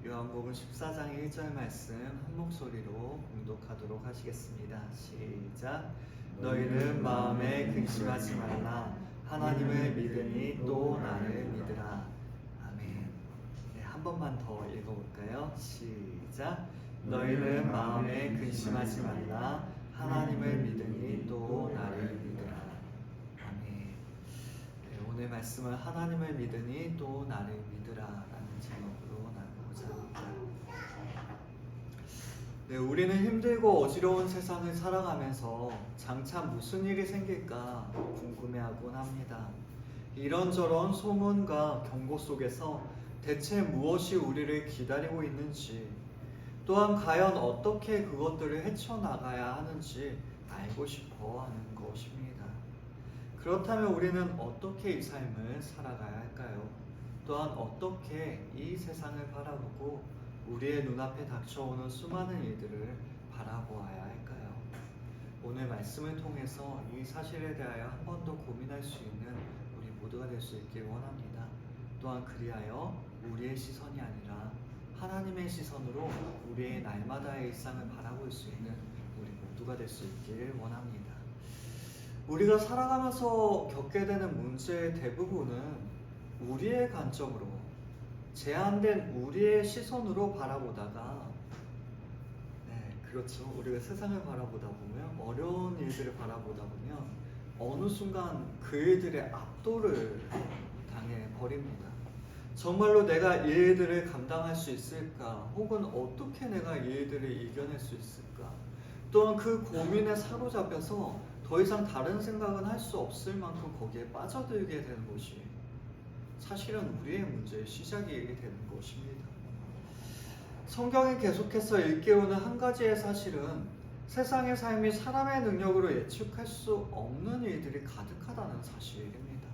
요한복음 14장 1절 말씀 한 목소리로 공독하도록 하시겠습니다. 시작. 너희는 마음에 근심하지 말라. 하나님을 믿으니 또 나를 믿으라. 아멘. 네, 한 번만 더 읽어볼까요? 시작. 너희는 마음에 근심하지 말라. 하나님을 믿으니 또 나를 믿으라. 아멘. 네, 오늘 말씀은 하나님을 믿으니 또 나를 믿으라라는 제목으로 나누고자 합니다. 네, 우리는 힘들고 어지러운 세상을 살아가면서 장차 무슨 일이 생길까 궁금해하곤 합니다. 이런저런 소문과 경고 속에서 대체 무엇이 우리를 기다리고 있는지, 또한 과연 어떻게 그것들을 헤쳐나가야 하는지 알고 싶어 하는 것입니다. 그렇다면 우리는 어떻게 이 삶을 살아가야 할까요? 또한 어떻게 이 세상을 바라보고 우리의 눈앞에 닥쳐오는 수많은 일들을 바라보아야 할까요? 오늘 말씀을 통해서 이 사실에 대하여 한 번 더 고민할 수 있는 우리 모두가 될 수 있길 원합니다. 또한 그리하여 우리의 시선이 아니라 하나님의 시선으로 우리의 날마다의 일상을 바라볼 수 있는 우리 모두가 될 수 있길 원합니다. 우리가 살아가면서 겪게 되는 문제의 대부분은 우리의 관점으로, 제한된 우리의 시선으로 바라보다가, 그렇죠. 우리가 세상을 바라보다 보면, 어려운 일들을 바라보다 보면 어느 순간 그 일들의 압도를 당해 버립니다. 정말로 내가 이 일들을 감당할 수 있을까? 혹은 어떻게 내가 이 일들을 이겨낼 수 있을까? 또한 그 고민에 사로잡혀서 더 이상 다른 생각은 할 수 없을 만큼 거기에 빠져들게 되는 것이 사실은 우리의 문제의 시작이 되는 것입니다. 성경이 계속해서 일깨우는 한 가지의 사실은 세상의 삶이 사람의 능력으로 예측할 수 없는 일들이 가득하다는 사실입니다.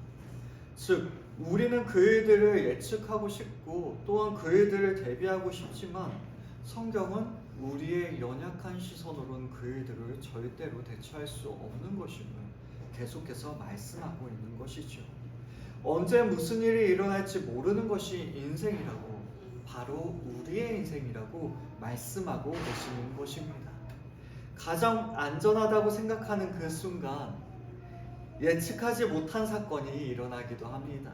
즉, 우리는 그 일들을 예측하고 싶고 또한 그 일들을 대비하고 싶지만 성경은 우리의 연약한 시선으로는 그 일들을 절대로 대처할 수 없는 것임을 계속해서 말씀하고 있는 것이죠. 언제 무슨 일이 일어날지 모르는 것이 인생이라고, 바로 우리의 인생이라고 말씀하고 계시는 것입니다. 가장 안전하다고 생각하는 그 순간 예측하지 못한 사건이 일어나기도 합니다.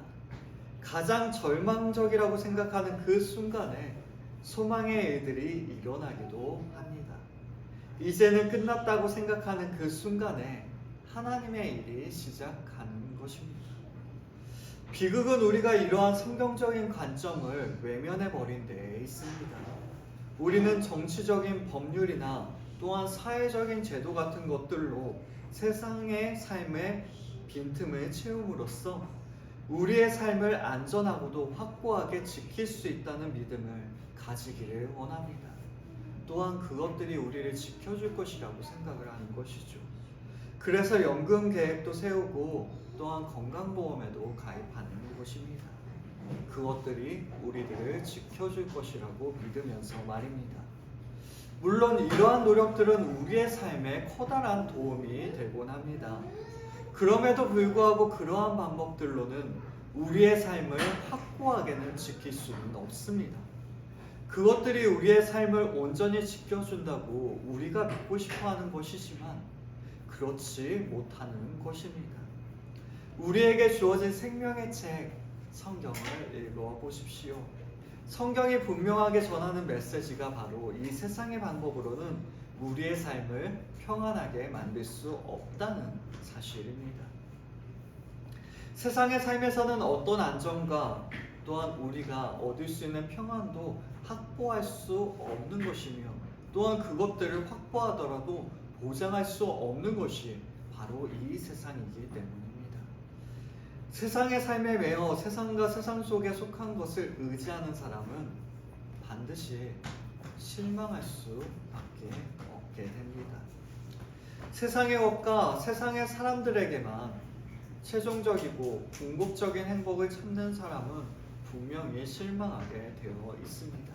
가장 절망적이라고 생각하는 그 순간에 소망의 일들이 일어나기도 합니다. 이제는 끝났다고 생각하는 그 순간에 하나님의 일이 시작하는 것입니다. 비극은 우리가 이러한 성경적인 관점을 외면해버린 데에 있습니다. 우리는 정치적인 법률이나 또한 사회적인 제도 같은 것들로 세상의 삶의 빈틈을 채움으로써 우리의 삶을 안전하고도 확고하게 지킬 수 있다는 믿음을 가지기를 원합니다. 또한 그것들이 우리를 지켜줄 것이라고 생각을 하는 것이죠. 그래서 연금 계획도 세우고 또한 건강보험에도 가입하는 것입니다. 그것들이 우리들을 지켜줄 것이라고 믿으면서 말입니다. 물론 이러한 노력들은 우리의 삶에 커다란 도움이 되곤 합니다. 그럼에도 불구하고 그러한 방법들로는 우리의 삶을 확고하게는 지킬 수는 없습니다. 그것들이 우리의 삶을 온전히 지켜준다고 우리가 믿고 싶어하는 것이지만 그렇지 못하는 것입니다. 우리에게 주어진 생명의 책 성경을 읽어보십시오. 성경이 분명하게 전하는 메시지가 바로 이 세상의 방법으로는 우리의 삶을 평안하게 만들 수 없다는 사실입니다. 세상의 삶에서는 어떤 안정과 또한 우리가 얻을 수 있는 평안도 확보할 수 없는 것이며 또한 그것들을 확보하더라도 보장할 수 없는 것이 바로 이 세상이기 때문입니다. 세상의 삶에 매여 세상과 세상 속에 속한 것을 의지하는 사람은 반드시 실망할 수밖에 없게 됩니다. 세상의 것과 세상의 사람들에게만 최종적이고 궁극적인 행복을 찾는 사람은 분명히 실망하게 되어 있습니다.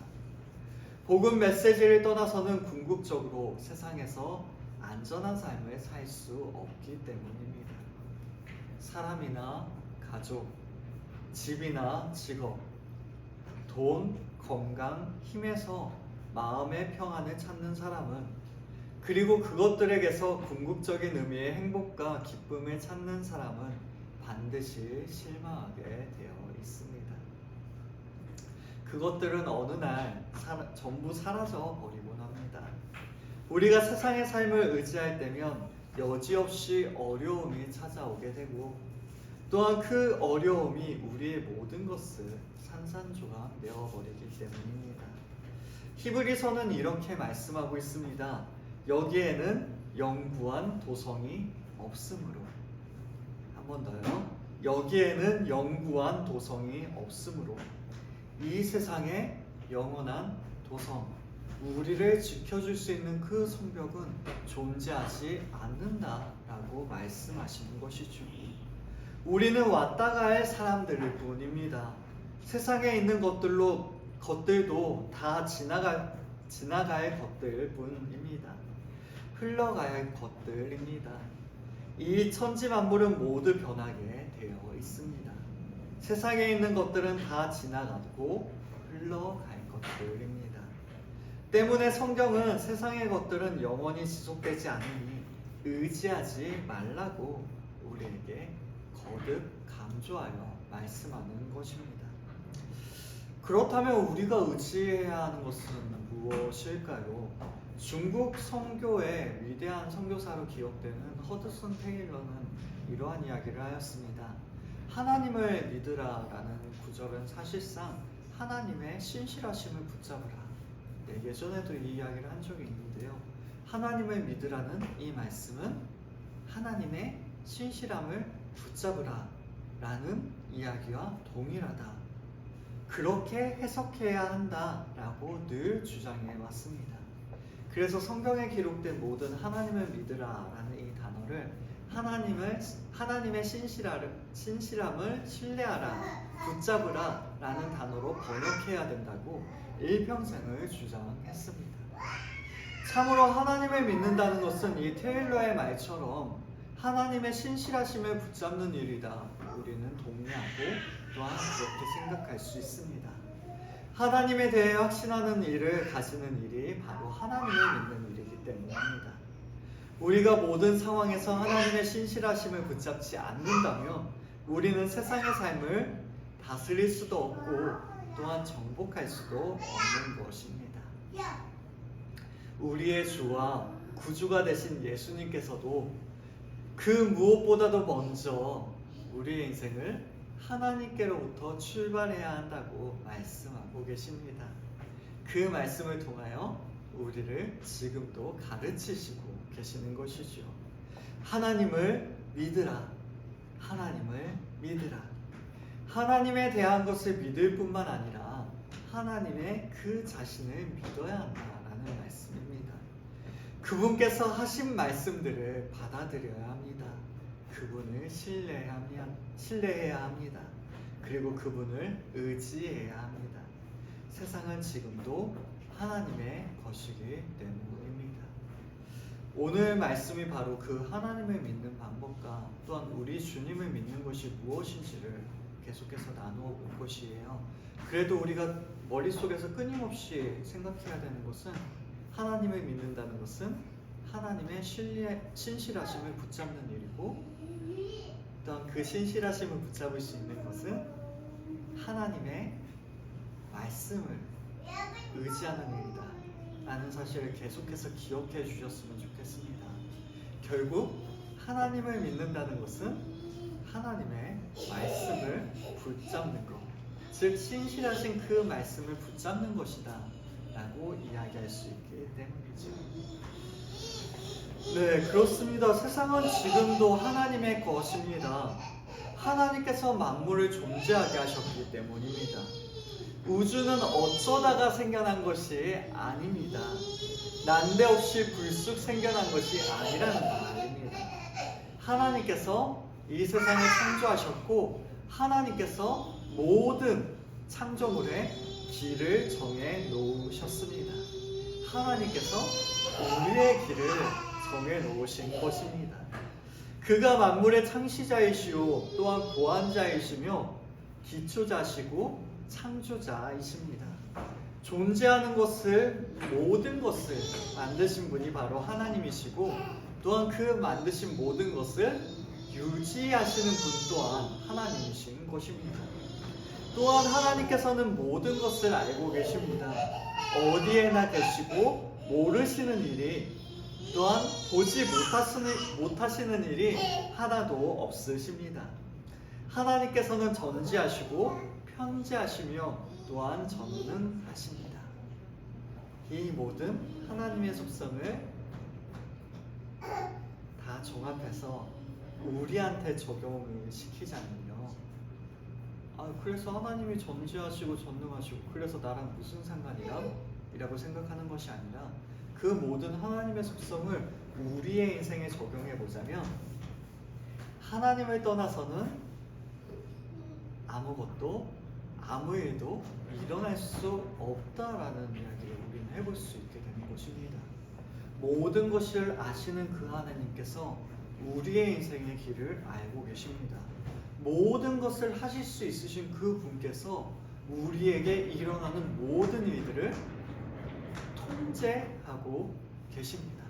복음 메시지를 떠나서는 궁극적으로 세상에서 안전한 삶을 살 수 없기 때문입니다. 사람이나 가족, 집이나 직업, 돈, 건강, 힘에서 마음의 평안을 찾는 사람은, 그리고 그것들에게서 궁극적인 의미의 행복과 기쁨을 찾는 사람은 반드시 실망하게 되어 있습니다. 그것들은 어느 날 전부 사라져 버리곤 합니다. 우리가 세상의 삶을 의지할 때면 여지없이 어려움이 찾아오게 되고, 또한 그 어려움이 우리의 모든 것을 산산조각 내어버리기 때문입니다. 히브리서는 이렇게 말씀하고 있습니다. 여기에는 영구한 도성이 없으므로. 한 번 더요. 여기에는 영구한 도성이 없으므로. 이 세상에 영원한 도성, 우리를 지켜줄 수 있는 그 성벽은 존재하지 않는다라고 말씀하시는 것이죠. 우리는 왔다 갈 사람들일 뿐입니다. 세상에 있는 것들도 다 지나갈 것들 뿐입니다. 흘러갈 것들입니다. 이 천지 만물은 모두 변하게 되어 있습니다. 세상에 있는 것들은 다 지나가고 흘러갈 것들입니다. 때문에 성경은 세상의 것들은 영원히 지속되지 않으니 의지하지 말라고 우리에게 거듭 강조하여 말씀하는 것입니다. 그렇다면 우리가 의지해야 하는 것은 무엇일까요? 중국 선교의 위대한 선교사로 기억되는 허드슨 테일러는 이러한 이야기를 하였습니다. 하나님을 믿으라라는 구절은 사실상 하나님의 신실하심을 붙잡으라. 예전에도 이 이야기를 한 적이 있는데요. 하나님을 믿으라는 이 말씀은 하나님의 신실함을 붙잡으라 라는 이야기와 동일하다. 그렇게 해석해야 한다라고 늘 주장해 왔습니다. 그래서 성경에 기록된 모든 하나님을 믿으라라는 이 단어를 하나님의 신실함을 신뢰하라, 붙잡으라 라는 단어로 번역해야 된다고 일평생을 주장했습니다. 참으로 하나님을 믿는다는 것은 이 테일러의 말처럼 하나님의 신실하심을 붙잡는 일이다. 우리는 동의하고 또한 그렇게 생각할 수 있습니다. 하나님에 대해 확신하는 일을 가지는 일이 바로 하나님을 믿는 일이기 때문입니다. 우리가 모든 상황에서 하나님의 신실하심을 붙잡지 않는다면 우리는 세상의 삶을 다스릴 수도 없고 또한 정복할 수도 없는 것입니다. 우리의 주와 구주가 되신 예수님께서도 그 무엇보다도 먼저 우리의 인생을 하나님께로부터 출발해야 한다고 말씀하고 계십니다. 그 말씀을 통하여 우리를 지금도 가르치시고 계시는 것이죠. 하나님을 믿으라. 하나님을 믿으라. 하나님에 대한 것을 믿을 뿐만 아니라 하나님의 그 자신을 믿어야 한다라는 말씀입니다. 그분께서 하신 말씀들을 받아들여야 합니다. 그분을 신뢰해야 합니다. 그리고 그분을 의지해야 합니다. 세상은 지금도 하나님의 것이기 때문입니다. 오늘 말씀이 바로 그 하나님을 믿는 방법과 또한 우리 주님을 믿는 것이 무엇인지를 계속해서 나누어 볼 것이에요. 그래도 우리가 머릿속에서 끊임없이 생각해야 되는 것은 하나님을 믿는다는 것은 하나님의 신실하심을 붙잡는 일이고 또한 그 신실하심을 붙잡을 수 있는 것은 하나님의 말씀을 의지하는 일이다 라는 사실을 계속해서 기억해 주셨으면 좋겠습니다. 결국 하나님을 믿는다는 것은 하나님의 말씀을 붙잡는 것, 즉 신실하신 그 말씀을 붙잡는 것이다 라고 이야기할 수 있기 때문이죠. 네, 그렇습니다. 세상은 지금도 하나님의 것입니다. 하나님께서 만물을 존재하게 하셨기 때문입니다. 우주는 어쩌다가 생겨난 것이 아닙니다. 난데없이 불쑥 생겨난 것이 아니라는 말입니다. 하나님께서 이 세상을 창조하셨고 하나님께서 모든 창조물의 길을 정해 놓으셨습니다. 하나님께서 우리의 길을 정해 놓으신 것입니다. 그가 만물의 창시자이시오 또한 보안자이시며 기초자시고 창조자이십니다. 존재하는 것을, 모든 것을 만드신 분이 바로 하나님이시고, 또한 그 만드신 모든 것을 유지하시는 분 또한 하나님이신 것입니다. 또한 하나님께서는 모든 것을 알고 계십니다. 어디에나 계시고 모르시는 일이, 또한 보지 못하시는 일이 하나도 없으십니다. 하나님께서는 전지하시고 편지하시며 또한 전능하십니다. 이 모든 하나님의 속성을 다 종합해서 우리한테 적용을 시키자면요, 그래서 하나님이 전지하시고 전능하시고 그래서 나랑 무슨 상관이야? 이라고 생각하는 것이 아니라, 그 모든 하나님의 속성을 우리의 인생에 적용해 보자면 하나님을 떠나서는 아무것도, 아무 일도 일어날 수 없다라는 이야기를 우리는 해볼 수 있게 되는 것입니다. 모든 것을 아시는 그 하나님께서 우리의 인생의 길을 알고 계십니다. 모든 것을 하실 수 있으신 그 분께서 우리에게 일어나는 모든 일들을 통제하고 계십니다.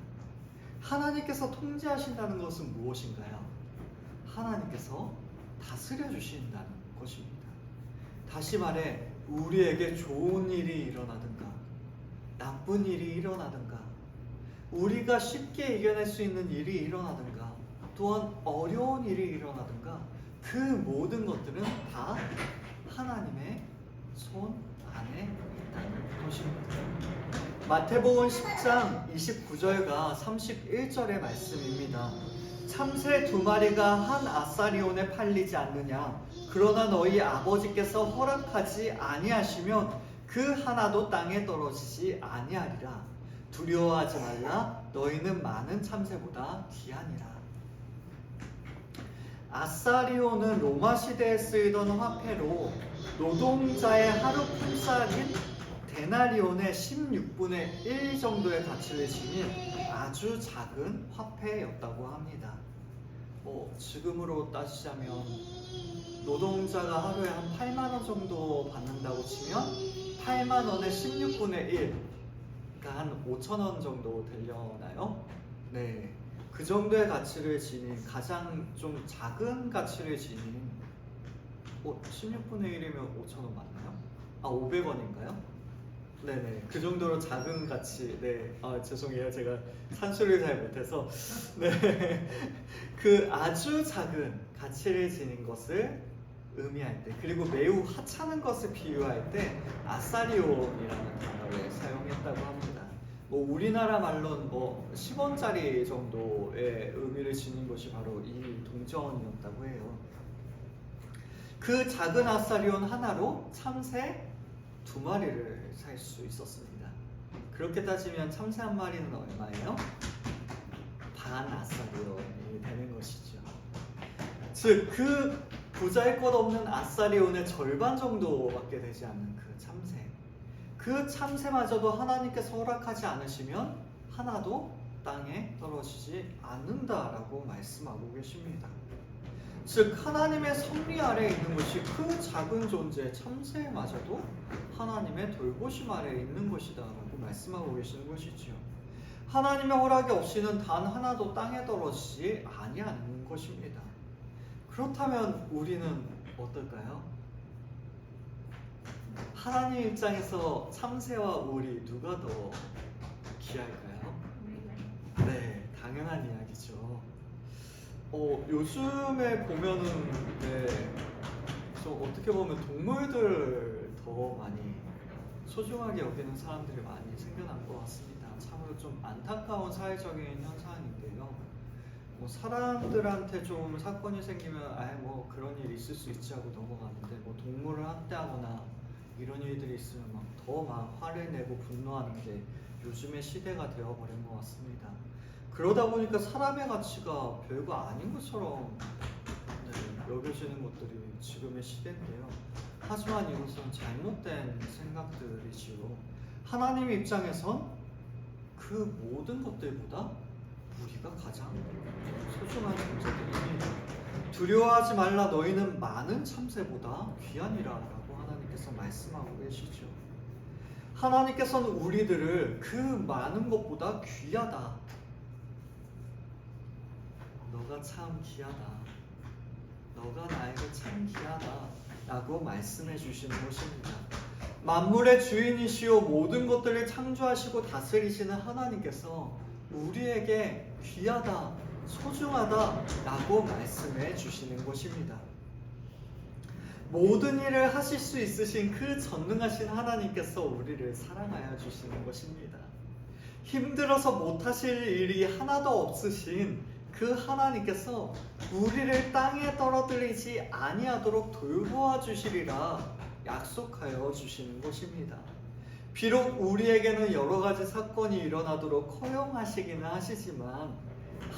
하나님께서 통제하신다는 것은 무엇인가요? 하나님께서 다스려 주신다는 것입니다. 다시 말해, 우리에게 좋은 일이 일어나든가 나쁜 일이 일어나든가, 우리가 쉽게 이겨낼 수 있는 일이 일어나든가, 또한 어려운 일이 일어나든가, 그 모든 것들은 다 하나님의 손 안에 있다는 것입니다. 마태복음 10장 29절과 31절의 말씀입니다. 참새 2마리가 한 아사리온에 팔리지 않느냐? 그러나 너희 아버지께서 허락하지 아니하시면 그 하나도 땅에 떨어지지 아니하리라. 두려워하지 말라. 너희는 많은 참새보다 귀하니라. 아사리온은 로마 시대에 쓰이던 화폐로 노동자의 하루 품삯인 데나리온의 16분의 1 정도의 가치를 지닌 아주 작은 화폐였다고 합니다. 지금으로 따지자면 노동자가 하루에 한 8만 원 정도 받는다고 치면 8만 원의 16분의 1, 그러니까 한 5천 원 정도 되려나요? 네, 그 정도의 가치를 지닌, 가장 좀 작은 가치를 지닌 16분의 1이면 5천 원 맞나요? 500원인가요? 네네, 그 정도로 작은 가치. 네, 죄송해요, 제가 산수를 잘 못해서. 네, 그 아주 작은 가치를 지닌 것을 의미할 때, 그리고 매우 하찮은 것을 비유할 때 아사리온이라는 단어를 사용했다고 합니다. 우리나라 말로는 10원짜리 정도의 의미를 지닌 것이 바로 이 동전이었다고 해요. 그 작은 아사리온 하나로 참새 2마리를 살 수 있었습니다. 그렇게 따지면 참새 한 마리는 얼마예요? 반 아사리온이 되는 것이죠. 즉, 그 보잘것없는 아사리온의 절반 정도밖에 되지 않는 그 참새, 그 참새마저도 하나님께서 허락하지 않으시면 하나도 땅에 떨어지지 않는다라고 말씀하고 계십니다. 즉, 하나님의 섭리 아래에 있는 것이 그 작은 존재 참새마저도 하나님의 돌보심 아래에 있는 것이다 라고 말씀하고 계시는 것이지요. 하나님의 허락이 없이는 단 하나도 땅에 떨어지지 아니하는 것입니다. 그렇다면 우리는 어떨까요? 하나님 입장에서 참새와 우리 누가 더 귀할까요? 네, 당연한 이야기죠. 요즘에 보면은 좀 어떻게 보면 동물들 더 많이 소중하게 여기는 사람들이 많이 생겨난 것 같습니다. 참으로 좀 안타까운 사회적인 현상인데요. 사람들한테 좀 사건이 생기면 그런 일이 있을 수 있지 하고 넘어가는데, 동물을 학대하거나 이런 일들이 있으면 더 화를 내고 분노하는 게 요즘의 시대가 되어버린 것 같습니다. 그러다 보니까 사람의 가치가 별거 아닌 것처럼 여겨지는 것들이 지금의 시대인데요. 하지만 이것은 잘못된 생각들이지요. 하나님 입장에선 그 모든 것들보다 우리가 가장 소중한 존재들입니다. 두려워하지 말라. 너희는 많은 참새보다 귀하니라 라고 하나님께서 하나님께서 말씀하고 계시죠. 하나님께서는 우리들을 그 많은 것보다 귀하다. 너가 참 귀하다. 너가 나에게 참 귀하다. 라고 말씀해 주시는 것입니다. 만물의 주인이시오 모든 것들을 창조하시고 다스리시는 하나님께서 우리에게 귀하다, 소중하다 라고 말씀해 주시는 것입니다. 모든 일을 하실 수 있으신 그 전능하신 하나님께서 우리를 사랑하여 주시는 것입니다. 힘들어서 못하실 일이 하나도 없으신 그 하나님께서 우리를 땅에 떨어뜨리지 아니하도록 돌보아 주시리라 약속하여 주시는 것입니다. 비록 우리에게는 여러 가지 사건이 일어나도록 허용하시기는 하시지만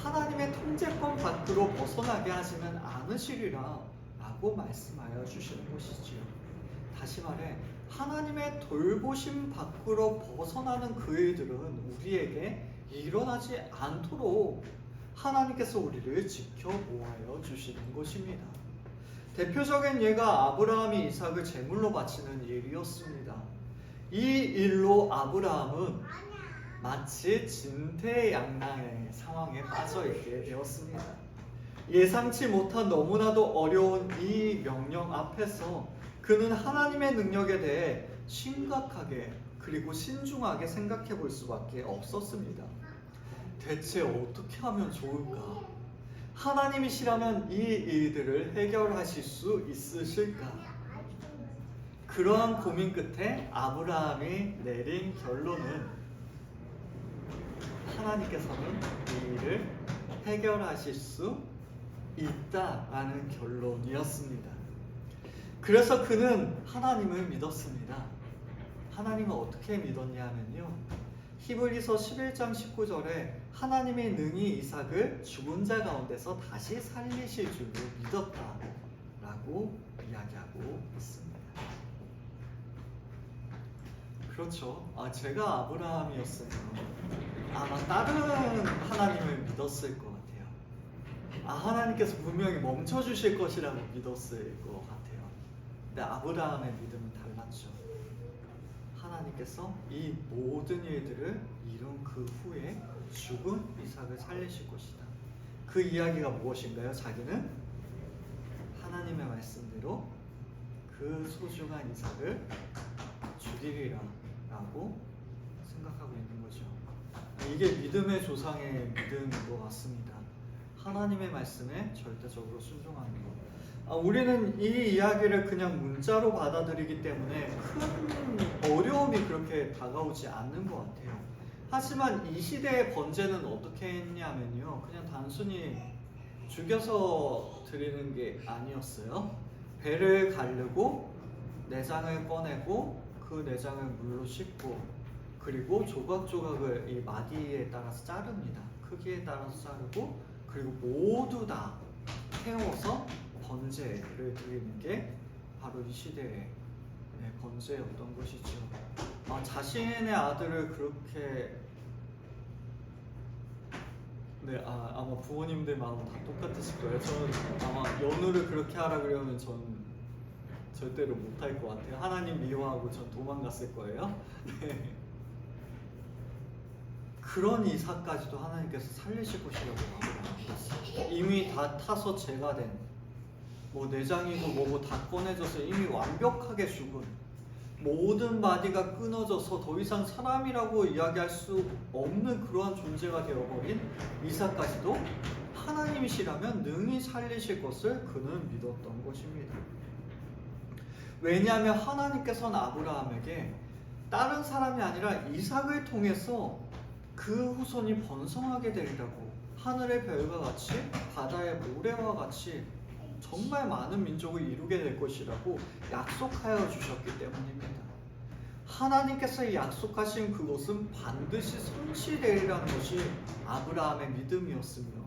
하나님의 통제권 밖으로 벗어나게 하시면 않으시리라 라고 말씀하여 주시는 것이지요. 다시 말해 하나님의 돌보심 밖으로 벗어나는 그 일들은 우리에게 일어나지 않도록 하나님께서 우리를 지켜보아여 주시는 것입니다. 대표적인 예가 아브라함이 이삭을 제물로 바치는 일이었습니다. 이 일로 아브라함은 마치 진퇴양난의 상황에 빠져있게 되었습니다. 예상치 못한 너무나도 어려운 이 명령 앞에서 그는 하나님의 능력에 대해 심각하게 그리고 신중하게 생각해 볼 수밖에 없었습니다. 대체 어떻게 하면 좋을까? 하나님이시라면 이 일들을 해결하실 수 있으실까? 그러한 고민 끝에 아브라함이 내린 결론은 하나님께서는 이 일을 해결하실 수 있다라는 결론이었습니다. 그래서 그는 하나님을 믿었습니다. 하나님을 어떻게 믿었냐면요. 히브리서 11장 19절에 하나님이 능히 이삭을 죽은 자 가운데서 다시 살리실 줄로 믿었다라고 이야기하고 있습니다. 그렇죠. 제가 아브라함이었으면 아마 다른 하나님을 믿었을 것 같아요. 하나님께서 분명히 멈춰주실 것이라고 믿었을 것 같아요. 근데 아브라함의 믿음은 달랐죠. 하나님께서 이 모든 일들을 이룬 그 후에 죽은 이삭을 살리실 것이다. 그 이야기가 무엇인가요? 자기는 하나님의 말씀대로 그 소중한 이삭을 죽이리라 라고 생각하고 있는 거죠. 이게 믿음의 조상의 믿음인 것 같습니다. 하나님의 말씀에 절대적으로 순종하는 것. 우리는 이 이야기를 그냥 문자로 받아들이기 때문에 큰 어려움이 그렇게 다가오지 않는 것 같아요. 하지만 이 시대의 번제는 어떻게 했냐면요, 그냥 단순히 죽여서 드리는 게 아니었어요. 배를 가르고 내장을 꺼내고 그 내장을 물로 씻고 그리고 조각조각을 이 마디에 따라서 자릅니다. 크기에 따라서 자르고 그리고 모두 다 태워서 번제를 드리는 게 바로 이 시대의 번제였던 것이죠. 자신의 아들을 그렇게 아마 부모님들 마음 다 똑같으실 거예요. 저는 아마 연우를 그렇게 하라 그러면 전 절대로 못할 것 같아요. 하나님 미워하고 전 도망갔을 거예요. 네. 그런 이삭까지도 하나님께서 살리실 것이라고 말씀하셨어요. 이미 다 타서 죄가 된 내장이고 뭐고 다 꺼내져서 이미 완벽하게 죽은 모든 마디가 끊어져서 더 이상 사람이라고 이야기할 수 없는 그러한 존재가 되어버린 이삭까지도 하나님이시라면 능히 살리실 것을 그는 믿었던 것입니다. 왜냐하면 하나님께서는 아브라함에게 다른 사람이 아니라 이삭을 통해서 그 후손이 번성하게 되리라고, 하늘의 별과 같이 바다의 모래와 같이 정말 많은 민족을 이루게 될 것이라고 약속하여 주셨기 때문입니다. 하나님께서 약속하신 그것은 반드시 성취되리라는 것이 아브라함의 믿음이었으며,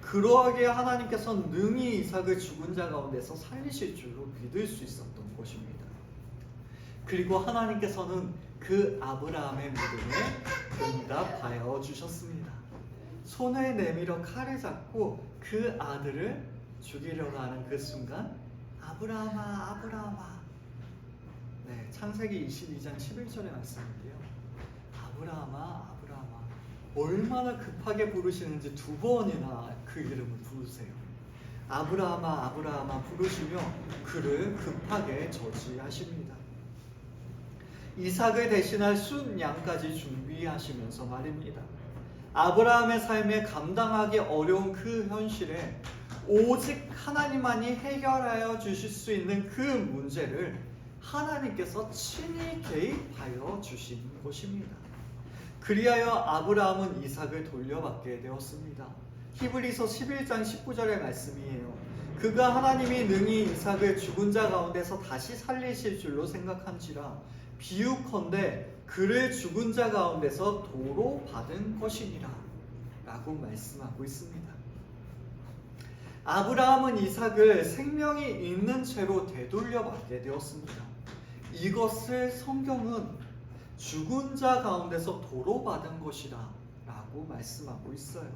그러하기에 하나님께서는 능히 이삭을 죽은 자 가운데서 살리실 줄로 믿을 수 있었던 것입니다. 그리고 하나님께서는 그 아브라함의 믿음에 응답하여 주셨습니다. 손을 내밀어 칼을 잡고 그 아들을 죽이려고 하는 그 순간, 아브라함아, 아브라함아, 네, 창세기 22장 11절의 말씀인데요. 아브라함아, 아브라함아, 얼마나 급하게 부르시는지 두 번이나 그 이름을 부르세요. 아브라함아, 아브라함아 부르시며 그를 급하게 저지하십니다. 이삭을 대신할 순양까지 준비하시면서 말입니다. 아브라함의 삶에 감당하기 어려운 그 현실에 오직 하나님만이 해결하여 주실 수 있는 그 문제를 하나님께서 친히 개입하여 주신 것입니다. 그리하여 아브라함은 이삭을 돌려받게 되었습니다. 히브리서 11장 19절의 말씀이에요. 그가 하나님이 능히 이삭을 죽은 자 가운데서 다시 살리실 줄로 생각한지라 비유컨대 그를 죽은 자 가운데서 도로 받은 것이니라 라고 말씀하고 있습니다. 아브라함은 이삭을 생명이 있는 채로 되돌려받게 되었습니다. 이것을 성경은 죽은 자 가운데서 도로 받은 것이라 라고 말씀하고 있어요.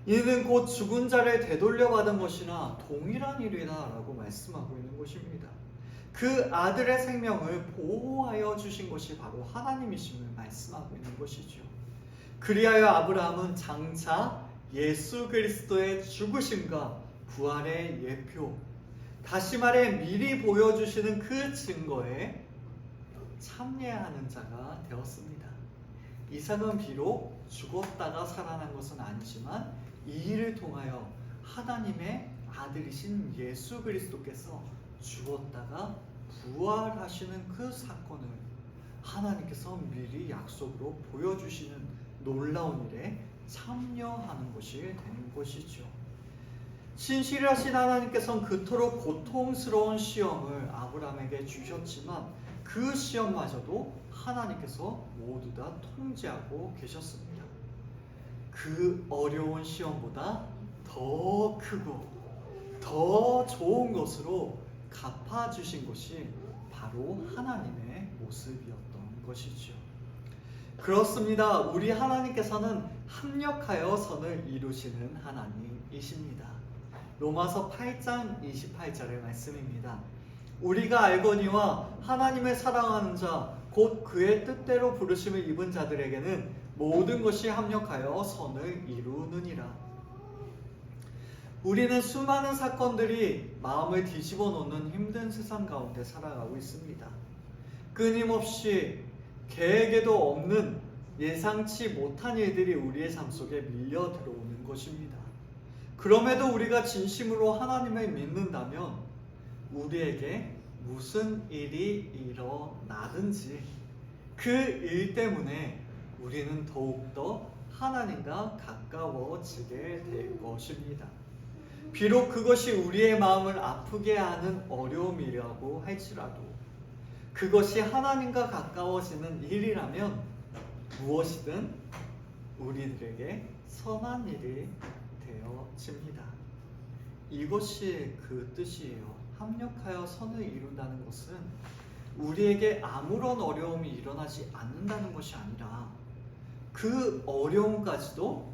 이는 곧 죽은 자를 되돌려받은 것이나 동일한 일이다 라고 말씀하고 있는 것입니다. 그 아들의 생명을 보호하여 주신 것이 바로 하나님이심을 말씀하고 있는 것이죠. 그리하여 아브라함은 장차 예수 그리스도의 죽으심과 부활의 예표, 다시 말해 미리 보여주시는 그 증거에 참여하는 자가 되었습니다. 이삭은 비록 죽었다가 살아난 것은 아니지만 이 일을 통하여 하나님의 아들이신 예수 그리스도께서 죽었다가 부활하시는 그 사건을 하나님께서 미리 약속으로 보여주시는 놀라운 일에 참여하는 것이 되는 것이죠. 신실하신 하나님께서는 그토록 고통스러운 시험을 아브라함에게 주셨지만 그 시험마저도 하나님께서 모두 다 통제하고 계셨습니다. 그 어려운 시험보다 더 크고 더 좋은 것으로 갚아주신 것이 바로 하나님의 모습이었던 것이죠. 그렇습니다. 우리 하나님께서는 합력하여 선을 이루시는 하나님이십니다. 로마서 8장 28절의 말씀입니다. 우리가 알거니와 하나님을 사랑하는 자 곧 그의 뜻대로 부르심을 입은 자들에게는 모든 것이 합력하여 선을 이루느니라. 우리는 수많은 사건들이 마음을 뒤집어 놓는 힘든 세상 가운데 살아가고 있습니다. 끊임없이 계획에도 없는 예상치 못한 일들이 우리의 삶 속에 밀려 들어오는 것입니다. 그럼에도 우리가 진심으로 하나님을 믿는다면 우리에게 무슨 일이 일어나든지 그 일 때문에 우리는 더욱더 하나님과 가까워지게 될 것입니다. 비록 그것이 우리의 마음을 아프게 하는 어려움이라고 할지라도 그것이 하나님과 가까워지는 일이라면 무엇이든 우리들에게 선한 일이 되어집니다. 이것이 그 뜻이에요. 합력하여 선을 이룬다는 것은 우리에게 아무런 어려움이 일어나지 않는다는 것이 아니라 그 어려움까지도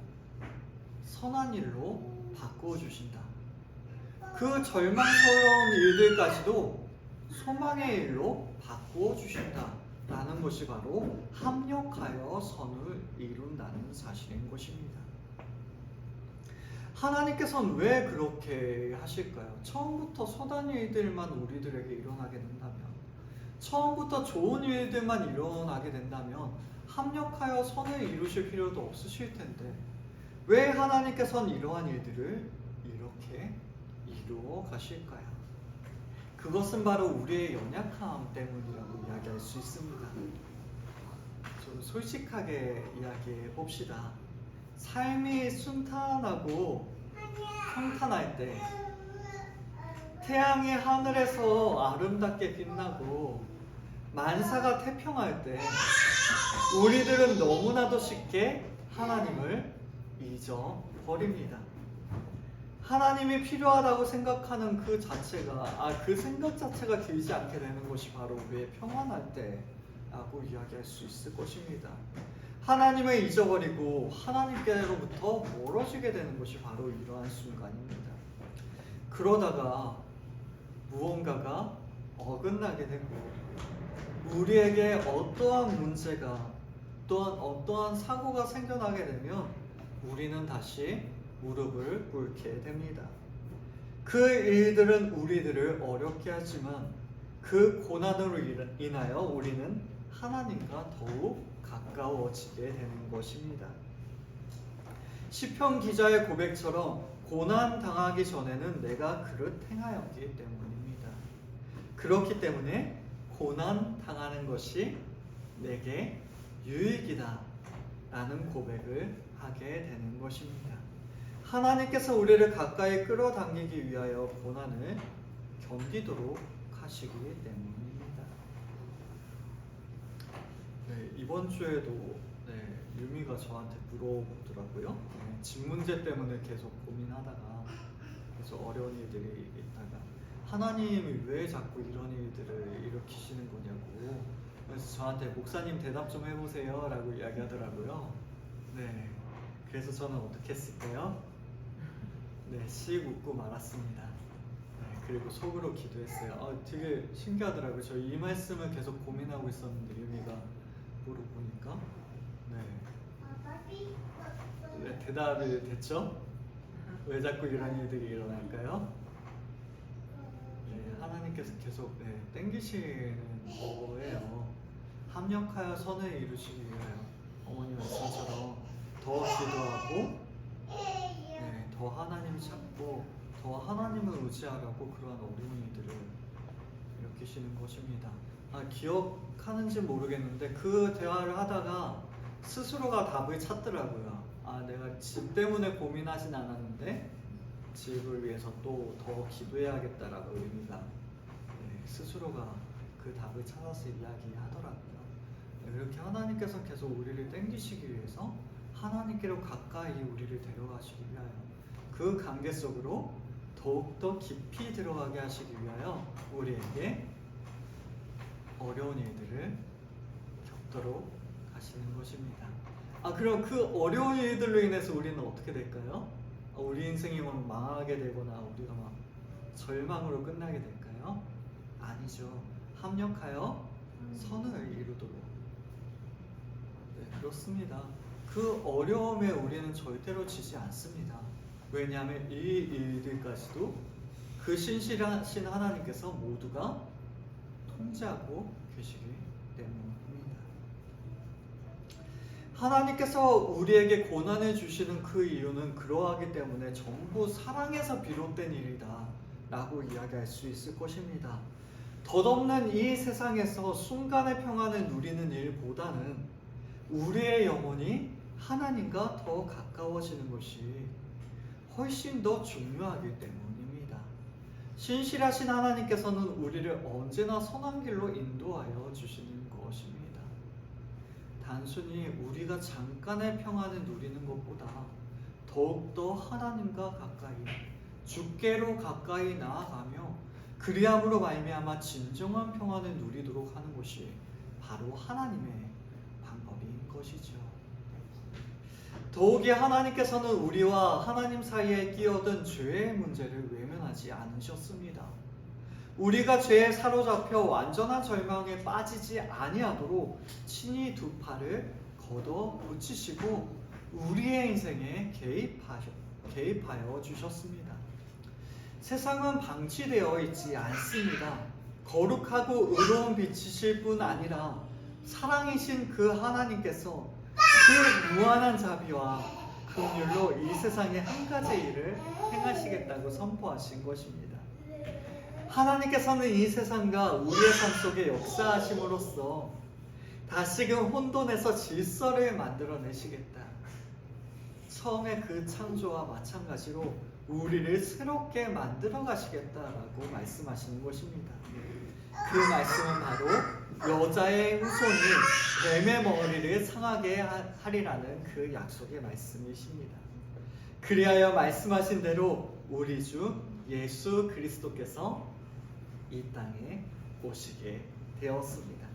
선한 일로 바꾸어 주신다. 그 절망스러운 일들까지도 소망의 일로 바꾸어 주신다 라는 것이 바로 합력하여 선을 이룬다는 사실인 것입니다. 하나님께서는 왜 그렇게 하실까요? 처음부터 선한 일들만 우리들에게 일어나게 된다면, 처음부터 좋은 일들만 일어나게 된다면 합력하여 선을 이루실 필요도 없으실 텐데 왜 하나님께서는 이러한 일들을 이렇게 이루어 가실까요? 그것은 바로 우리의 연약함 때문이라고 이야기할 수 있습니다. 좀 솔직하게 이야기해 봅시다. 삶이 순탄하고 평탄할 때, 태양이 하늘에서 아름답게 빛나고 만사가 태평할 때 우리들은 너무나도 쉽게 하나님을 잊어버립니다. 하나님이 필요하다고 생각하는 그 생각 자체가 길지 않게 되는 것이 바로 우리의 평안할 때라고 이야기할 수 있을 것입니다. 하나님을 잊어버리고 하나님께로부터 멀어지게 되는 것이 바로 이러한 순간입니다. 그러다가 무언가가 어긋나게 되고 우리에게 어떠한 문제가 또한 어떠한 사고가 생겨나게 되면 우리는 다시 무릎을 꿇게 됩니다. 그 일들은 우리들을 어렵게 하지만 그 고난으로 인하여 우리는 하나님과 더욱 가까워지게 되는 것입니다. 시편 기자의 고백처럼 고난 당하기 전에는 내가 그를 행하였기 때문입니다. 그렇기 때문에 고난 당하는 것이 내게 유익이다 라는 고백을 하게 되는 것입니다. 하나님께서 우리를 가까이 끌어당기기 위하여 고난을 견디도록 하시기 때문입니다. 네, 이번 주에도 유미가 저한테 물어보더라고요. 집 문제 때문에 계속 고민하다가 그래서 어려운 일들이 있다가 하나님이 왜 자꾸 이런 일들을 일으키시는 거냐고, 그래서 저한테 목사님 대답 좀 해보세요 라고 이야기하더라고요. 네, 그래서 저는 어떻게 했을까요? 네, 씩 웃고 말았습니다. 네, 그리고 속으로 기도했어요. 되게 신기하더라고요. 저 이 말씀을 계속 고민하고 있었는데 유미가 물어보니까 네, 대답이 됐죠? 왜 자꾸 이런 일들이 일어날까요? 네, 하나님께서 계속 땡기시는 거예요. 합력하여 선을 이루시기 위하여 어머니 말씀처럼 더 기도하고 더 하나님 찾고 더 하나님을 의지하라고 그러한 어린이들을 일으키시는 것입니다. 기억하는지 모르겠는데 그 대화를 하다가 스스로가 답을 찾더라고요. 내가 집 때문에 고민하진 않았는데 집을 위해서 또 더 기도해야겠다라고 의미가 스스로가 그 답을 찾아서 이야기하더라고요. 이렇게 하나님께서 계속 우리를 땡기시기 위해서 하나님께로 가까이 우리를 데려가시기 위하여 그 관계 속으로 더욱더 깊이 들어가게 하시기 위하여 우리에게 어려운 일들을 겪도록 하시는 것입니다. 그럼 그 어려운 일들로 인해서 우리는 어떻게 될까요? 우리 인생이 막 망하게 되거나 우리가 막 절망으로 끝나게 될까요? 아니죠. 합력하여 선을 이루도록. 네, 그렇습니다. 그 어려움에 우리는 절대로 지지 않습니다. 왜냐하면 이 일들까지도 그 신실하신 하나님께서 모두가 통제하고 계시기 때문입니다. 하나님께서 우리에게 고난을 주시는 그 이유는 그러하기 때문에 전부 사랑에서 비롯된 일이다 라고 이야기할 수 있을 것입니다. 덧없는 이 세상에서 순간의 평안을 누리는 일보다는 우리의 영혼이 하나님과 더 가까워지는 것이 훨씬 더 중요하기 때문입니다. 신실하신 하나님께서는 우리를 언제나 선한 길로 인도하여 주시는 것입니다. 단순히 우리가 잠깐의 평안을 누리는 것보다 더욱더 하나님과 가까이, 주께로 가까이 나아가며 그리함으로 말미암아 진정한 평안을 누리도록 하는 것이 바로 하나님의 방법인 것이죠. 더욱이 하나님께서는 우리와 하나님 사이에 끼어든 죄의 문제를 외면하지 않으셨습니다. 우리가 죄에 사로잡혀 완전한 절망에 빠지지 아니하도록 친히 두 팔을 걷어 붙이시고 우리의 인생에 개입하여 주셨습니다. 세상은 방치되어 있지 않습니다. 거룩하고 의로운 빛이실 뿐 아니라 사랑이신 그 하나님께서 그 무한한 자비와 긍휼로 이 세상에 한 가지 일을 행하시겠다고 선포하신 것입니다. 하나님께서는 이 세상과 우리의 삶 속에 역사하심으로써 다시금 혼돈에서 질서를 만들어내시겠다. 처음에 그 창조와 마찬가지로 우리를 새롭게 만들어 가시겠다라고 말씀하시는 것입니다. 그 말씀은 바로 여자의 후손이 뱀의 머리를 상하게 하리라는 그 약속의 말씀이십니다. 그리하여 말씀하신 대로 우리 주 예수 그리스도께서 이 땅에 오시게 되었습니다.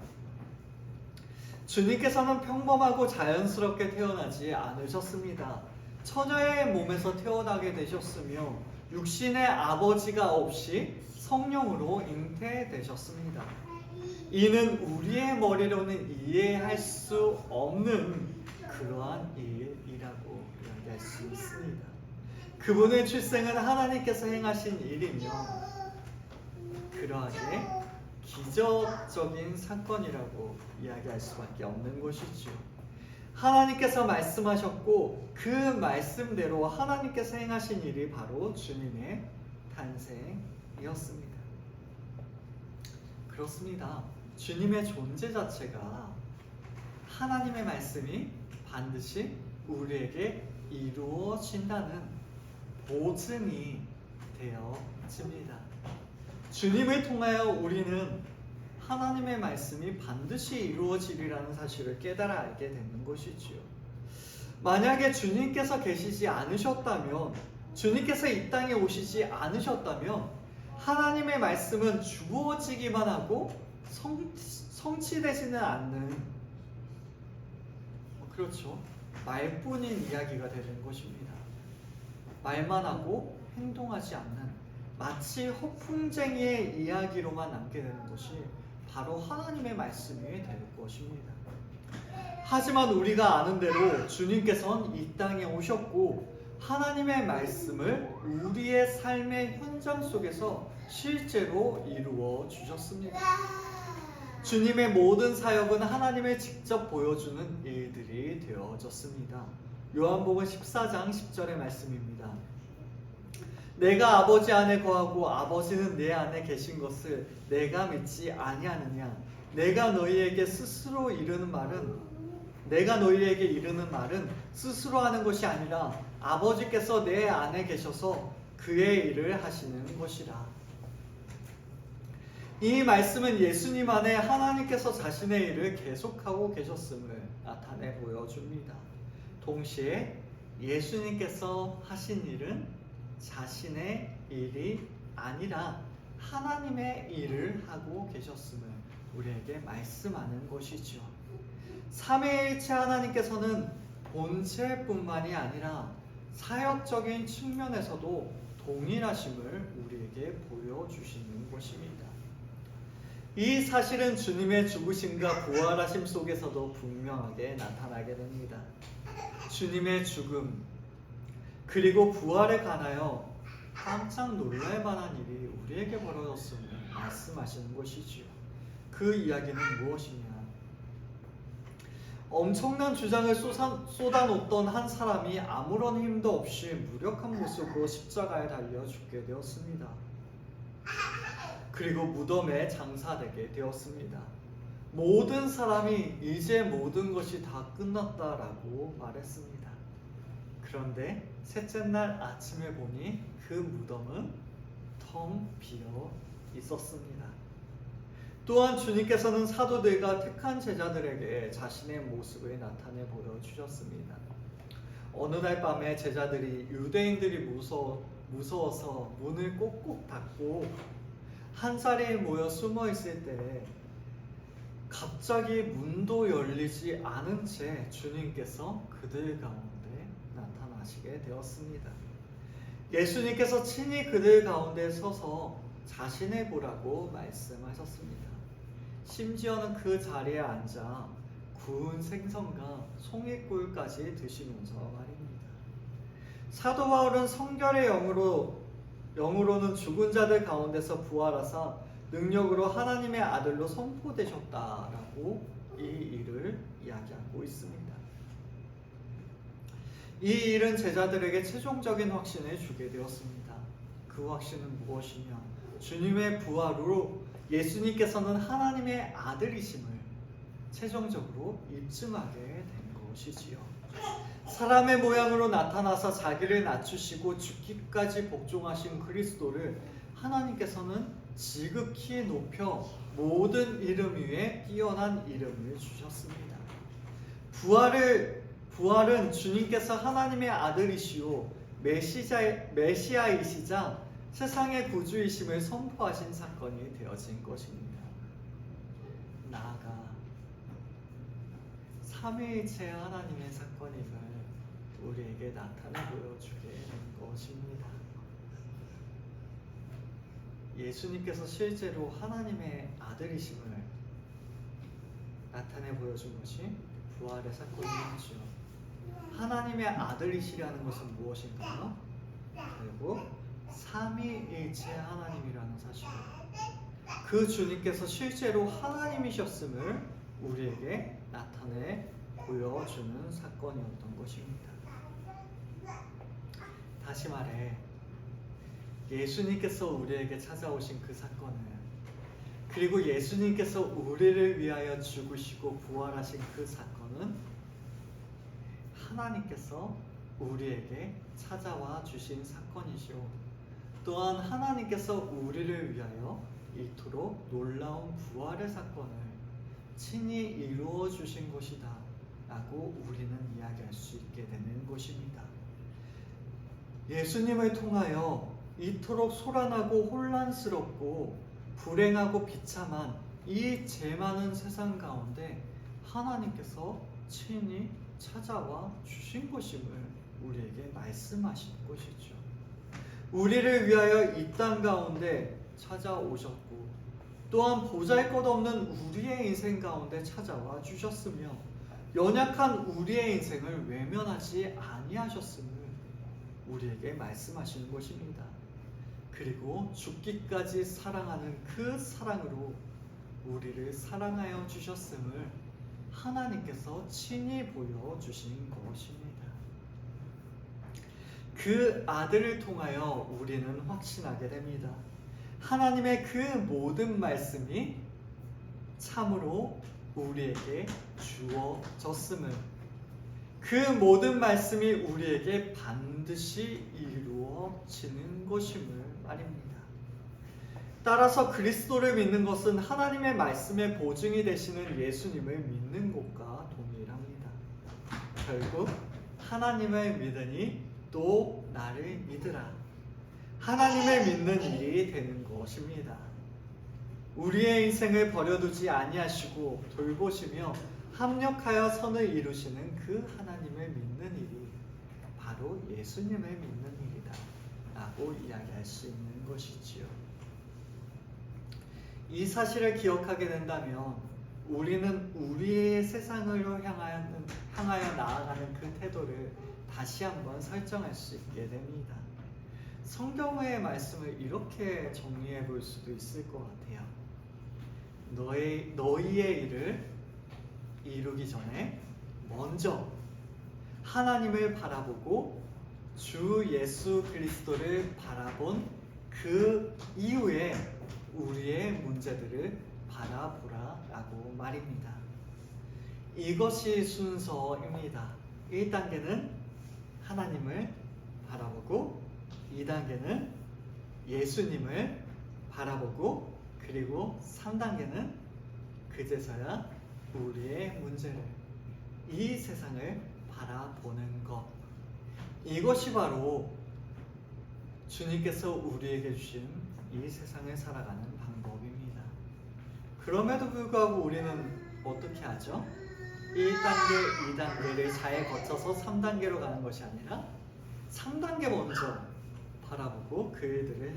주님께서는 평범하고 자연스럽게 태어나지 않으셨습니다. 처녀의 몸에서 태어나게 되셨으며 육신의 아버지가 없이 성령으로 잉태되셨습니다. 이는 우리의 머리로는 이해할 수 없는 그러한 일이라고 이야기할 수 있습니다. 그분의 출생은 하나님께서 행하신 일이며 그러하게 기적적인 사건이라고 이야기할 수밖에 없는 것이죠. 하나님께서 말씀하셨고 그 말씀대로 하나님께서 행하신 일이 바로 주님의 탄생이었습니다. 그렇습니다. 주님의 존재 자체가 하나님의 말씀이 반드시 우리에게 이루어진다는 보증이 되어집니다. 주님을 통하여 우리는 하나님의 말씀이 반드시 이루어지리라는 사실을 깨달아 알게 되는 것이지요. 만약에 주님께서 계시지 않으셨다면, 주님께서 이 땅에 오시지 않으셨다면 하나님의 말씀은 주어지기만 하고 성취되지는 않는, 그렇죠, 말뿐인 이야기가 되는 것입니다. 말만 하고 행동하지 않는 마치 허풍쟁이의 이야기로만 남게 되는 것이 바로 하나님의 말씀이 될 것입니다. 하지만 우리가 아는 대로 주님께서는 이 땅에 오셨고 하나님의 말씀을 우리의 삶의 현장 속에서 실제로 이루어 주셨습니다. 주님의 모든 사역은 하나님을 직접 보여주는 일들이 되어졌습니다. 요한복음 14장 10절의 말씀입니다. 내가 아버지 안에 거하고 아버지는 내 안에 계신 것을 내가 믿지 아니하느냐. 내가 너희에게 이르는 말은 스스로 하는 것이 아니라 아버지께서 내 안에 계셔서 그의 일을 하시는 것이라. 이 말씀은 예수님 안에 하나님께서 자신의 일을 계속하고 계셨음을 나타내 보여줍니다. 동시에 예수님께서 하신 일은 자신의 일이 아니라 하나님의 일을 하고 계셨음을 우리에게 말씀하는 것이죠. 삼위일체 하나님께서는 본체뿐만이 아니라 사역적인 측면에서도 동일하심을 우리에게 보여주시는 것입니다. 이 사실은 주님의 죽으심과 부활하심 속에서도 분명하게 나타나게 됩니다. 주님의 죽음 그리고 부활에 관하여 깜짝 놀랄 만한 일이 우리에게 벌어졌음을 말씀하시는 것이지요. 그 이야기는 무엇이냐? 엄청난 주장을 쏟아놓던 한 사람이 아무런 힘도 없이 무력한 모습으로 십자가에 달려 죽게 되었습니다. 그리고 무덤에 장사되게 되었습니다. 모든 사람이 이제 모든 것이 다 끝났다라고 말했습니다. 그런데 셋째 날 아침에 보니 그 무덤은 텅 비어 있었습니다. 또한 주님께서는 사도들과 택한 제자들에게 자신의 모습을 나타내 보여주셨습니다. 어느 날 밤에 제자들이 유대인들이 무서워서 문을 꼭꼭 닫고 한 자리에 모여 숨어 있을 때 갑자기 문도 열리지 않은 채 주님께서 그들 가운데 나타나시게 되었습니다. 예수님께서 친히 그들 가운데 서서 자신을 보라고 말씀하셨습니다. 심지어는 그 자리에 앉아 구운 생선과 송이꿀까지 드시면서 말입니다. 사도 바울은 성결의 영으로는 죽은 자들 가운데서 부활하사 능력으로 하나님의 아들로 선포되셨다라고 이 일을 이야기하고 있습니다. 이 일은 제자들에게 최종적인 확신을 주게 되었습니다. 그 확신은 무엇이냐? 주님의 부활로 예수님께서는 하나님의 아들이심을 최종적으로 입증하게 된 것이지요. 사람의 모양으로 나타나서 자기를 낮추시고 죽기까지 복종하신 그리스도를 하나님께서는 지극히 높여 모든 이름 위에 뛰어난 이름을 주셨습니다. 부활은 주님께서 하나님의 아들이시오 메시아이시자 세상의 구주이심을 선포하신 사건이 되어진 것입니다. 나아가 삼위일체 하나님의 사건임을 우리에게 나타내 보여주게 된 것입니다. 예수님께서 실제로 하나님의 아들이심을 나타내 보여준 것이 부활의 사건이었죠. 하나님의 아들이시라는 것은 무엇인가요? 결국 삼위일체 하나님이라는 사실이에요. 그 주님께서 실제로 하나님이셨음을 우리에게 나타내 보여주는 사건이었던 것입니다. 다시 말해, 예수님께서 우리에게 찾아오신 그 사건은, 그리고 예수님께서 우리를 위하여 죽으시고 부활하신 그 사건은 하나님께서 우리에게 찾아와 주신 사건이시오. 또한 하나님께서 우리를 위하여 이토록 놀라운 부활의 사건을 친히 이루어 주신 것이다 라고 우리는 이야기할 수 있게 되는 것입니다. 예수님을 통하여 이토록 소란하고 혼란스럽고 불행하고 비참한 이 죄 많은 세상 가운데 하나님께서 친히 찾아와 주신 것임을 우리에게 말씀하신 것이죠. 우리를 위하여 이 땅 가운데 찾아오셨고, 또한 보잘것없는 우리의 인생 가운데 찾아와 주셨으며, 연약한 우리의 인생을 외면하지 아니하셨음을 우리에게 말씀하시는 것입니다. 그리고 죽기까지 사랑하는 그 사랑으로 우리를 사랑하여 주셨음을 하나님께서 친히 보여주신 것입니다. 그 아들을 통하여 우리는 확신하게 됩니다. 하나님의 그 모든 말씀이 참으로 우리에게 주어졌음을, 그 모든 말씀이 우리에게 반드시 이루어지는 것임을 말입니다. 따라서 그리스도를 믿는 것은 하나님의 말씀의 보증이 되시는 예수님을 믿는 것과 동일합니다. 결국 하나님을 믿으니 또 나를 믿으라, 하나님을 믿는 일이 되는 것입니다. 우리의 인생을 버려두지 아니하시고 돌보시며 합력하여 선을 이루시는 그 하나님을 믿는 일이 바로 예수님을 믿는 일이다 라고 이야기할 수 있는 것이지요. 이 사실을 기억하게 된다면 우리는 우리의 세상으로 향하여 나아가는 그 태도를 다시 한번 설정할 수 있게 됩니다. 성경의 말씀을 이렇게 정리해 볼 수도 있을 것 같아요. 너희의 일을 이루기 전에 먼저 하나님을 바라보고 주 예수 그리스도를 바라본 그 이후에 우리의 문제들을 바라보라 라고 말입니다. 이것이 순서입니다. 1단계는 하나님을 바라보고, 2단계는 예수님을 바라보고, 그리고 3단계는 그제서야 우리의 문제를, 이 세상을 바라보는 것. 이것이 바로 주님께서 우리에게 주신 이 세상을 살아가는 방법입니다. 그럼에도 불구하고 우리는 어떻게 하죠? 1단계, 2단계를 잘 거쳐서 3단계로 가는 것이 아니라 3단계 먼저 바라보고 그 일들을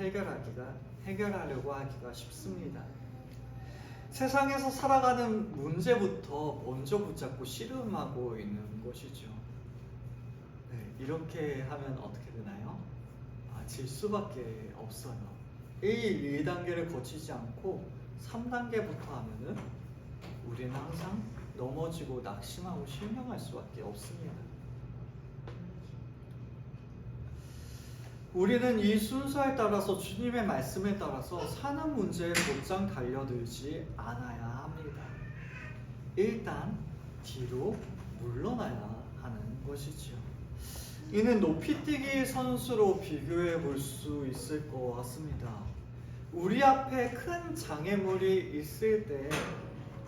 해결하려고 하기가 쉽습니다. 세상에서 살아가는 문제부터 먼저 붙잡고 씨름하고 있는 것이죠. 네, 이렇게 하면 어떻게 되나요? 질 수밖에 없어요. 1, 2단계를 거치지 않고 3단계부터 하면은 우리는 항상 넘어지고 낙심하고 실명할 수밖에 없습니다. 우리는 이 순서에 따라서, 주님의 말씀에 따라서 사는 문제에 곧장 달려들지 않아야 합니다. 일단 뒤로 물러나야 하는 것이지요. 이는 높이뛰기 선수로 비교해 볼 수 있을 것 같습니다. 우리 앞에 큰 장애물이 있을 때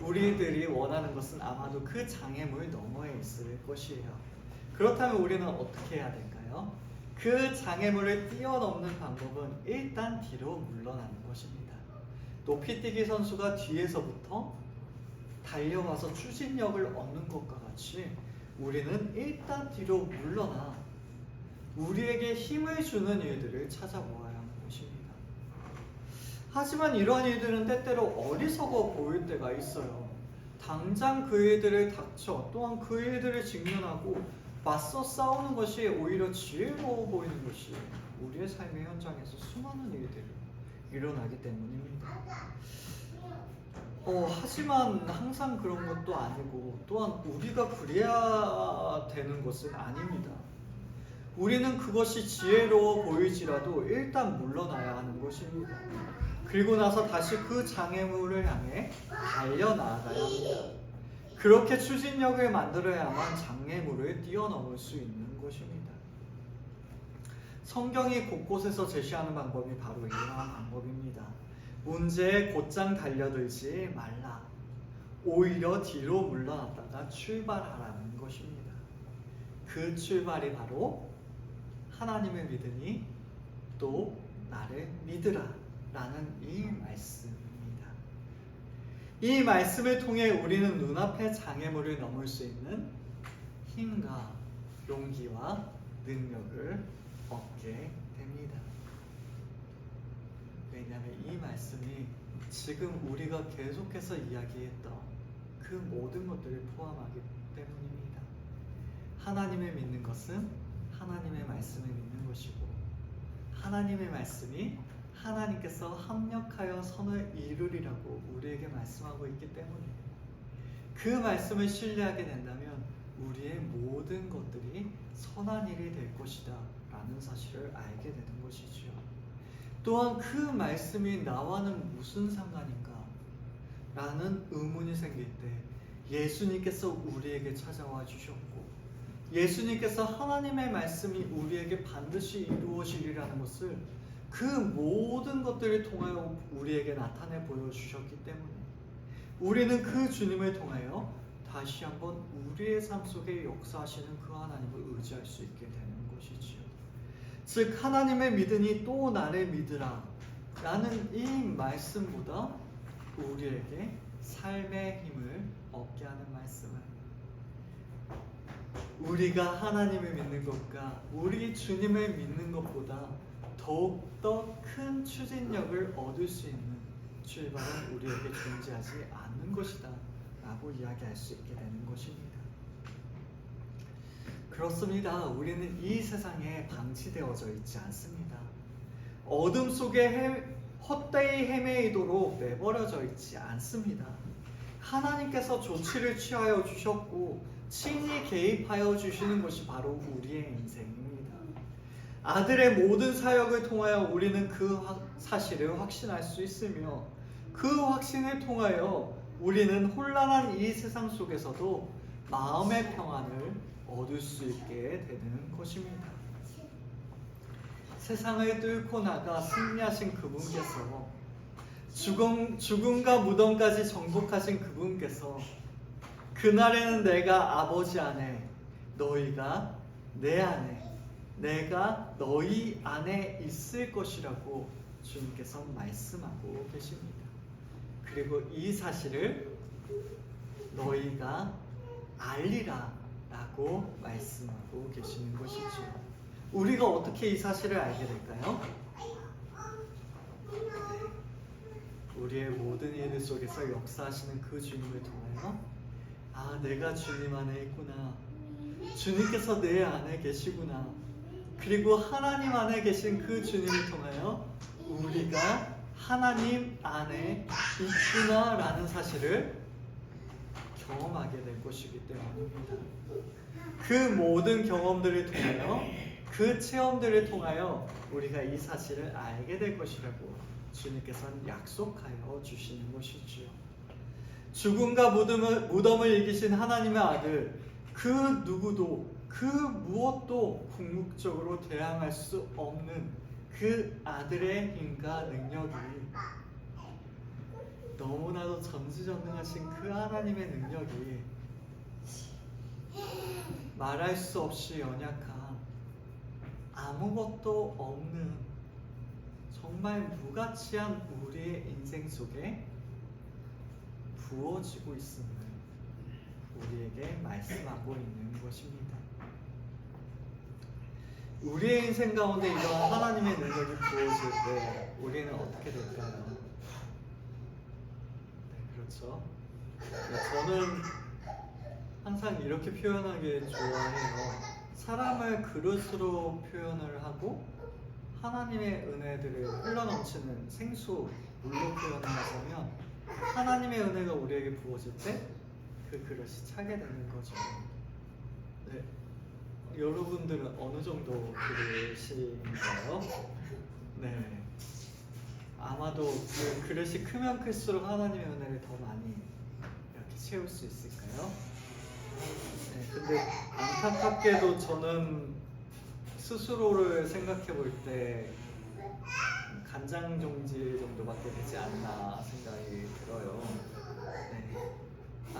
우리들이 원하는 것은 아마도 그 장애물 너머에 있을 것이에요. 그렇다면 우리는 어떻게 해야 될까요? 그 장애물을 뛰어넘는 방법은 일단 뒤로 물러나는 것입니다. 높이뛰기 선수가 뒤에서부터 달려와서 추진력을 얻는 것과 같이 우리는 일단 뒤로 물러나 우리에게 힘을 주는 일들을 찾아보아야 하는 것입니다. 하지만 이러한 일들은 때때로 어리석어 보일 때가 있어요. 당장 그 일들을 닥쳐 또한 그 일들을 직면하고 맞서 싸우는 것이 오히려 지혜로워 보이는 것이 우리의 삶의 현장에서 수많은 일들이 일어나기 때문입니다. 하지만 항상 그런 것도 아니고 또한 우리가 그래야 되는 것은 아닙니다. 우리는 그것이 지혜로워 보일지라도 일단 물러나야 하는 것입니다. 그리고 나서 다시 그 장애물을 향해 달려나가야 합니다. 그렇게 추진력을 만들어야만 장애물을 뛰어넘을 수 있는 것입니다. 성경이 곳곳에서 제시하는 방법이 바로 이러한 방법입니다. 문제에 곧장 달려들지 말라. 오히려 뒤로 물러났다가 출발하라는 것입니다. 그 출발이 바로 하나님을 믿으니 또 나를 믿으라 라는 이 말씀입니다. 이 말씀을 통해 우리는 눈앞의 장애물을 넘을 수 있는 힘과 용기와 능력을 얻게 됩니다. 왜냐하면 이 말씀이 지금 우리가 계속해서 이야기했던 그 모든 것들을 포함하기 때문입니다. 하나님을 믿는 것은 하나님의 말씀을 믿는 것이고, 하나님의 말씀이 하나님께서 합력하여 선을 이루리라고 우리에게 말씀하고 있기 때문에 그 말씀을 신뢰하게 된다면 우리의 모든 것들이 선한 일이 될 것이다 라는 사실을 알게 되는 것이지요. 또한 그 말씀이 나와는 무슨 상관인가 라는 의문이 생길 때 예수님께서 우리에게 찾아와 주셨고, 예수님께서 하나님의 말씀이 우리에게 반드시 이루어지리라는 것을 그 모든 것들을 통하여 우리에게 나타내 보여주셨기 때문에 우리는 그 주님을 통하여 다시 한번 우리의 삶 속에 역사하시는 그 하나님을 의지할 수 있게 되는 것이지요. 즉 하나님을 믿으니 또 나를 믿으라 라는 이 말씀보다 우리에게 삶의 힘을 얻게 하는 말씀을, 우리가 하나님을 믿는 것과 우리 주님을 믿는 것보다 더욱더 큰 추진력을 얻을 수 있는 출발은 우리에게 존재하지 않는 것이다 라고 이야기할 수 있게 되는 것입니다. 그렇습니다. 우리는 이 세상에 방치되어져 있지 않습니다. 어둠 속에 헛되이 헤매이도록 내버려져 있지 않습니다. 하나님께서 조치를 취하여 주셨고 친히 개입하여 주시는 것이 바로 우리의 인생입니다. 아들의 모든 사역을 통하여 우리는 그 사실을 확신할 수 있으며 그 확신을 통하여 우리는 혼란한 이 세상 속에서도 마음의 평안을 얻을 수 있게 되는 것입니다. 세상을 뚫고 나가 승리하신 그분께서 죽음과 무덤까지 정복하신 그분께서 그날에는 내가 아버지 안에 너희가 내 안에 내가 너희 안에 있을 것이라고 주님께서 말씀하고 계십니다. 그리고 이 사실을 너희가 알리라 라고 말씀하고 계시는 것이죠. 우리가 어떻게 이 사실을 알게 될까요? 우리의 모든 일 속에서 역사하시는 그 주님을 통하여 내가 주님 안에 있구나, 주님께서 내 안에 계시구나, 그리고 하나님 안에 계신 그 주님을 통하여 우리가 하나님 안에 있구나 라는 사실을 경험하게 될 것이기 때문입니다. 그 모든 경험들을 통하여, 그 체험들을 통하여 우리가 이 사실을 알게 될 것이라고 주님께서는 약속하여 주시는 것이지요. 죽음과 무덤을 이기신 하나님의 아들, 그 누구도 그 무엇도 궁극적으로 대항할 수 없는 그 아들의 힘과 능력이, 너무나도 전지전능하신 그 하나님의 능력이 말할 수 없이 연약한 아무것도 없는 정말 무가치한 우리의 인생 속에 부어지고 있음을 우리에게 말씀하고 있는 것입니다. 우리의 인생 가운데 이러한 하나님의 능력이 부어질 때 우리는 어떻게 될까요? 그렇죠? 네, 저는 항상 이렇게 표현하기 좋아해요. 사람을 그릇으로 표현을 하고 하나님의 은혜들을 흘러넘치는 생수 물로 표현을 하자면 하나님의 은혜가 우리에게 부어질 때 그 그릇이 차게 되는 거죠. 네, 여러분들은 어느 정도 그릇인가요? 네, 아마도 그 그릇이 크면 클수록 하나님의 은혜를 더 많이 이렇게 채울 수 있을까요? 네, 근데 안타깝게도 저는 스스로를 생각해 볼 때 간장 종지 정도밖에 되지 않나 생각이 들어요. 네.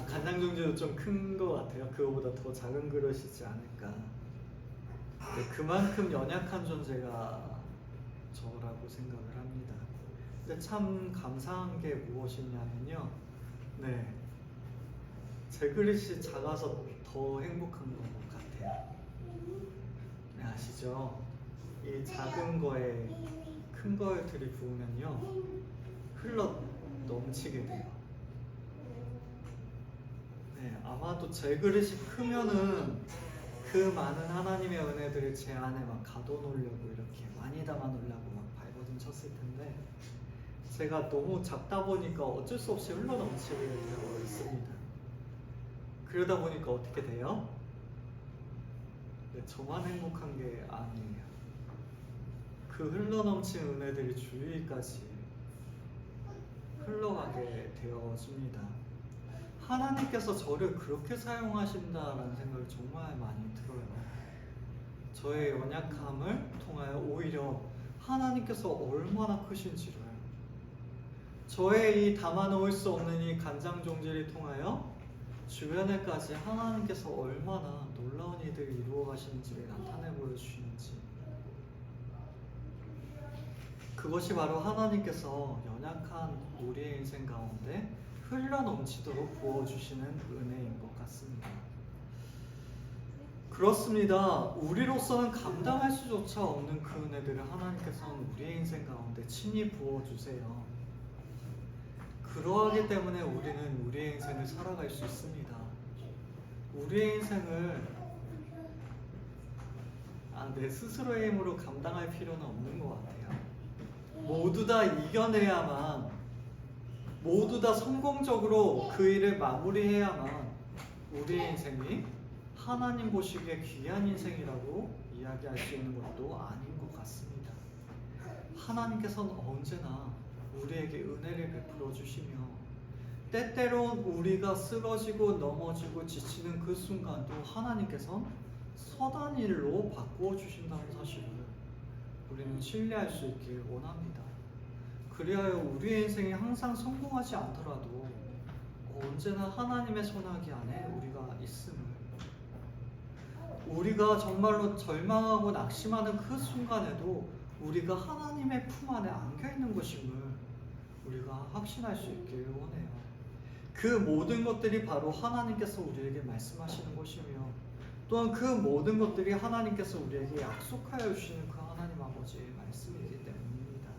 간장 종지도 좀 큰 것 같아요. 그거보다 더 작은 그릇이지 않을까. 네, 그만큼 연약한 존재가 저라고 생각을 합니다. 근데 참 감사한 게 무엇이냐면요. 네. 제 그릇이 작아서 더 행복한 것 같아요. 네, 아시죠? 이 작은 거에 큰 걸 들이부으면요 흘러 넘치게 돼요. 네, 아마도 제 그릇이 크면은 그 많은 하나님의 은혜들을 제 안에 막 가둬놓으려고 이렇게 많이 담아놓으려고 막 발버둥 쳤을 텐데 제가 너무 작다 보니까 어쩔 수 없이 흘러 넘치게 되고 있습니다. 그러다 보니까 어떻게 돼요? 네, 저만 행복한 게 아니에요. 그 흘러넘친 은혜들이 주위까지 흘러가게 되어집니다. 하나님께서 저를 그렇게 사용하신다라는 생각이 정말 많이 들어요. 저의 연약함을 통하여 오히려 하나님께서 얼마나 크신지를, 저의 이 담아놓을 수 없는 이 간장 종지를 통하여 주변에까지 하나님께서 얼마나 놀라운 일들을 이루어 가시는지를 나타내 보여주시는지, 그것이 바로 하나님께서 연약한 우리의 인생 가운데 흘러넘치도록 부어주시는 은혜인 것 같습니다. 그렇습니다. 우리로서는 감당할 수조차 없는 그 은혜들을 하나님께서는 우리의 인생 가운데 친히 부어주세요. 그러하기 때문에 우리는 우리의 인생을 살아갈 수 있습니다. 우리의 인생을 내 스스로의 힘으로 감당할 필요는 없는 것 같아요. 모두 다 이겨내야만, 모두 다 성공적으로 그 일을 마무리해야만 우리의 인생이 하나님 보시기에 귀한 인생이라고 이야기할 수 있는 것도 아닌 것 같습니다. 하나님께서는 언제나 우리에게 은혜를 베풀어 주시며 때때론 우리가 쓰러지고 넘어지고 지치는 그 순간도 하나님께서는 선한 일로 바꾸어 주신다는 사실을 우리는 신뢰할 수 있길 원합니다. 그리하여 우리의 인생이 항상 성공하지 않더라도 언제나 하나님의 손아귀 안에 우리가 있음을, 우리가 정말로 절망하고 낙심하는 그 순간에도 우리가 하나님의 품 안에 안겨있는 것임을 우리가 확신할 수 있길 원해요. 그 모든 것들이 바로 하나님께서 우리에게 말씀하시는 것이며 또한 그 모든 것들이 하나님께서 우리에게 약속하여 주시는 그 하나님 아버지의 말씀이기 때문입니다.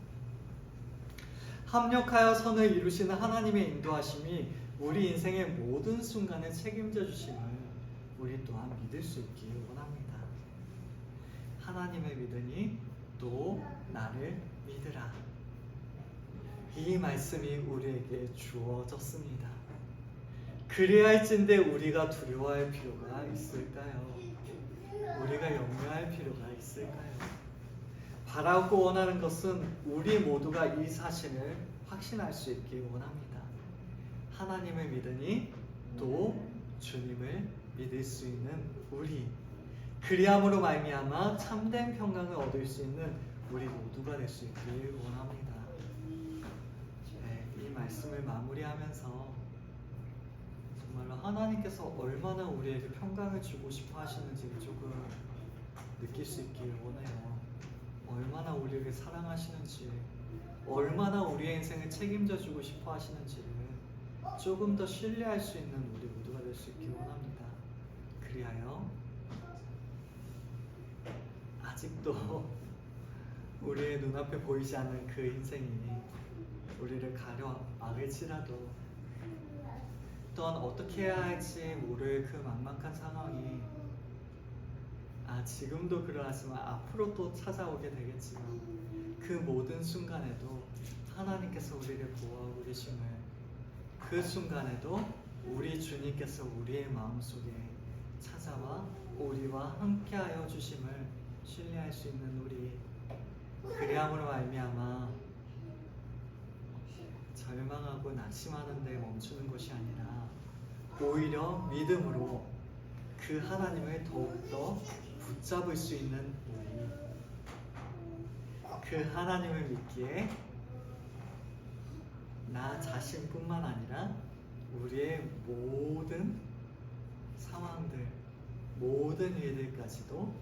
합력하여 선을 이루시는 하나님의 인도하심이 우리 인생의 모든 순간에 책임져 주심을 우리 또한 믿을 수 있기를 원합니다. 하나님을 믿으니 또 나를 믿으라. 이 말씀이 우리에게 주어졌습니다. 그리할진대 우리가 두려워할 필요가 있을까요? 우리가 염려할 필요가 있을까요? 바라고 원하는 것은 우리 모두가 이 사실을 확신할 수 있길 원합니다. 하나님을 믿으니 또 주님을 믿을 수 있는 우리, 그리함으로 말미암아 참된 평강을 얻을 수 있는 우리 모두가 될 수 있길 원합니다. 네, 이 말씀을 마무리하면서 정말로 하나님께서 얼마나 우리에게 평강을 주고 싶어 하시는지를 조금 느낄 수 있길 원해요. 얼마나 우리를 사랑하시는지, 얼마나 우리의 인생을 책임져 주고 싶어 하시는지를 조금 더 신뢰할 수 있는 우리 모두가 될 수 있길 원합니다. 그리하여 아직도 우리의 눈앞에 보이지 않는 그 인생이 우리를 가려 막을지라도 또한 어떻게 해야 할지 모를 그 막막한 상황이 지금도 그러하지만 앞으로 또 찾아오게 되겠지만 그 모든 순간에도 하나님께서 우리를 보호하고 계심을, 그 순간에도 우리 주님께서 우리의 마음속에 찾아와 우리와 함께하여 주심을 신뢰할 수 있는 우리, 그리함으로 말미암아 절망하고 낙심하는 데 멈추는 것이 아니라 오히려 믿음으로 그 하나님을 더욱더 붙잡을 수 있는 우리, 그 하나님을 믿기에 나 자신뿐만 아니라 우리의 모든 상황들, 모든 일들까지도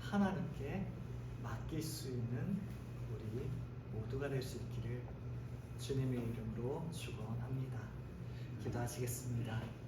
하나님께 맡길 수 있는 우리 모두가 될 수 있기를 주님의 이름으로 축원합니다. 기도하시겠습니다.